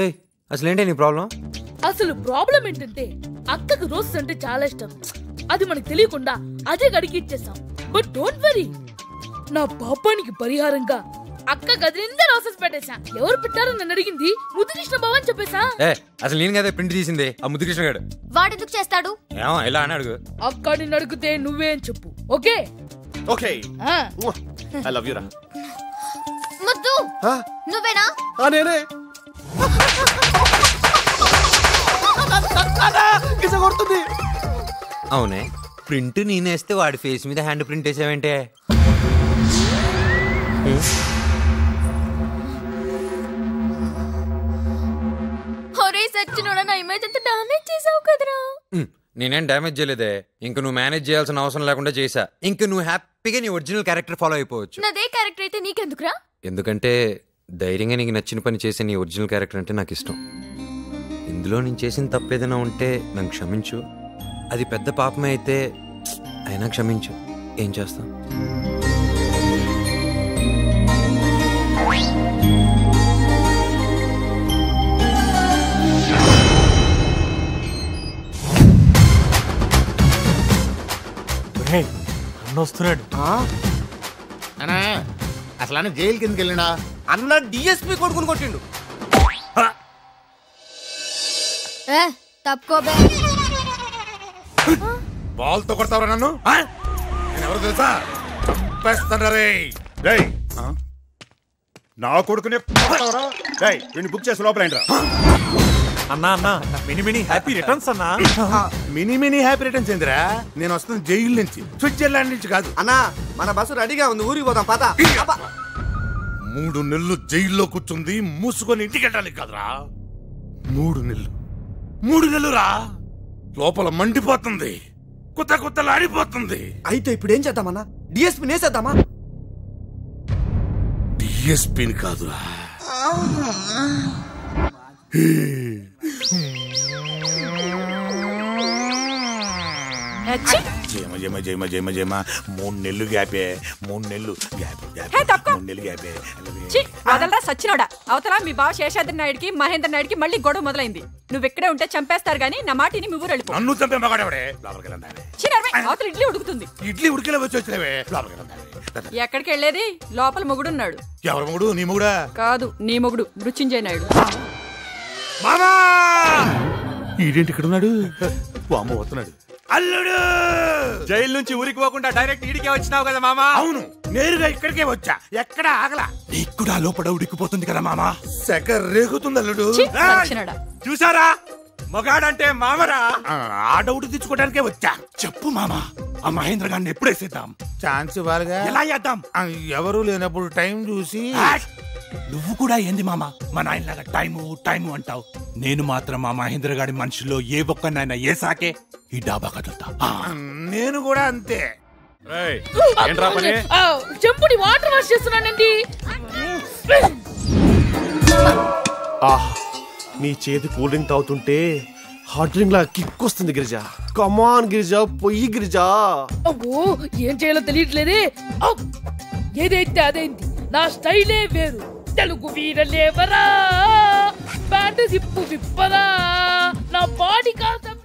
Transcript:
ఏయ్ అసలేంటి నీ ప్రాబ్లం? అసలు ప్రాబ్లం ఏంటంటే అక్కకు రోసెస్ అంటే చాలా ఇష్టం. అది మనకు తెలియకుండా అదే గడికి ఇచ్చేసాం. బట్ డోంట్ వరీ, నా పాపానికి పరిహారంగా అక్క గదిలిందా రోసెస్ పెట్టేశా. ఎవరు పెట్టారో నన్ను అడిగింది. ముద్దుకృష్ణ బావ అని చెప్పేశా. అసలు నేను కదా ప్రింట్ తీసింది ఆ ముద్దుకృష్ణ గారు. వాడెందుకు చేస్తాడు? ఏమో ఇలా అని అడుగు. అక్క నిన్ను అడిగితే నువ్వే అని చెప్పు. Okay okay I love you రా. ముద్దు నువ్వేనా? నేనే. కొడుతుంది. అవునే, ప్రింట్ నేనేస్తే వాడి ఫేస్ మీద హ్యాండ్ ప్రింట్ వేసావంటే? నా ఇమేజ్ అంతా డామేజ్ చేసావు కదరా. నేనేం డ్యామేజ్ చేయలేదే. ఇంక నువ్వు మేనేజ్ చేయాల్సిన అవసరం లేకుండా చేసా. ఇంక నువ్వు హ్యాపీగా నీ ఒరిజినల్ క్యారెక్టర్ ఫాలో అయిపోవచ్చు. నాదే క్యారెక్టర్ అయితే నీకెందుకురా? ఎందుకంటే ధైర్యంగా నీకు నచ్చిన పని చేసే నీ ఒరిజినల్ క్యారెక్టర్ అంటే నాకు ఇష్టం. ఇందులో నేను చేసిన తప్పేదైనా ఉంటే నన్ను క్షమించు. అది పెద్ద పాపమే అయితే అయినా క్షమించు. ఏం చేస్తాం? వస్తున్నాడు అన్నా. అసలు అన్న జైలు కిందకి వెళ్ళినా అన్న డిఎస్పీ కొడుకుని కొట్టిండు. తప్పుకోబే. బాల్తో కొడతావరా నన్ను? నేను ఎవరు తెలుసా? చంపేస్తానరే. నా కొడుకునే బుక్ చేసి లోపల అన్నా అన్నా మినీ హ్యాపీ రిటర్న్స్ అన్నా. మినీ హ్యాపీ రిటర్న్స్ ఏందిరా? నేను వస్తుంది జైలు నుంచి, స్విట్జర్లాండ్ నుంచి కాదు. అన్నా మన బస్సు రెడీగా ఉంది, ఊరికి పోదాం పద. 3 నెలలు జైల్లో కూర్చుంది మూసుకొని ఇంటికి వెళ్ళడానికి కాదురా. 3 నెలలు రా. లోపల మండిపోతుంది, కొత్తలాడిపోతుంది. అయితే ఇప్పుడు ఏం చేద్దామన్నా? డిఎస్పీ నేసేద్దామా? డిఎస్పీని కాదురా, జయమ 3 నెలలు గ్యాపే. 3 నెలలు గ్యాపే. వదలరా సచ్చినోడా. అవతల మీ బావ శేషాద్రి నాయుడికి మహేంద్ర నాయుడికి మళ్ళీ గొడవ మొదలైంది. నువ్వు ఇక్కడే ఉంటే చంపేస్తారు గానీ నా మాటిని మీ ఊరు వెళ్ళిపో. నన్ను చంపే మగాడెవడే? అవతల ఇడ్లీ ఉడుకుతుంది. ఇడ్లీ ఉడికేలా వచ్చి వచ్చినవే. ఎక్కడికి వెళ్ళేది? లోపల మొగుడున్నాడు. ఎవరు మొగుడు? నీ మొగుడా? కాదు, నీ మొగుడు మృత్యుంజయ నాయుడు. మామా ఈడేంటి ఇక్కడ ఉన్నాడు? అమ్మ వస్తున్నాడు. అల్లుడు జైలు నుంచి ఊరికి పోకుండా డైరెక్ట్ ఈడికే వచ్చినావు కదా మామా? అవును, నేరుగా ఇక్కడికే వచ్చా. ఎక్కడ ఆగలా. నీకు కూడా లోపల ఉడికిపోతుంది కదా మామా. సెక రేగుతుంది అల్లుడు. చూసారా, మగాడంటే మామరా. ఆ డౌట్ తెచ్చుకోవడానికే వచ్చా. చెప్పు మామా, ఆ మహేంద్ర గారిని ఎప్పుడు వేసేద్దాం? ఛాన్స్ ఇవ్వాలిగా. ఎలా చేద్దాం? ఎవరు లేనప్పుడు టైం చూసి. నువ్వు కూడా ఏంది మామా మా నాయనలాగా టైము అంటావు? నేను మాత్రం మా మహేంద్ర గారి మనుషుల్లో ఏ ఒక్కనైనా ఏ సాకే ఈ డాబా కదులుతా. నేను కూడా అంతే. చెంపుని వాటర్ వాష్ చేస్తున్నానండి. నీ చేతి కూల్ డ్రింక్ తాగుతుంటే హాట్ డ్రింక్ లా కిక్ వస్తుంది గిరిజా. కమాన్ గిరిజా, పొయ్యి గిరిజా. అబ్బో ఏం చేయాలో తెలియట్లేదే. ఏదైతే అదేంటి, నా స్టైలే వేరు. తెలుగు వీరలేవరా, బ్యాండ్ సిప్పు విప్పరా, నా బాడీ కాస్త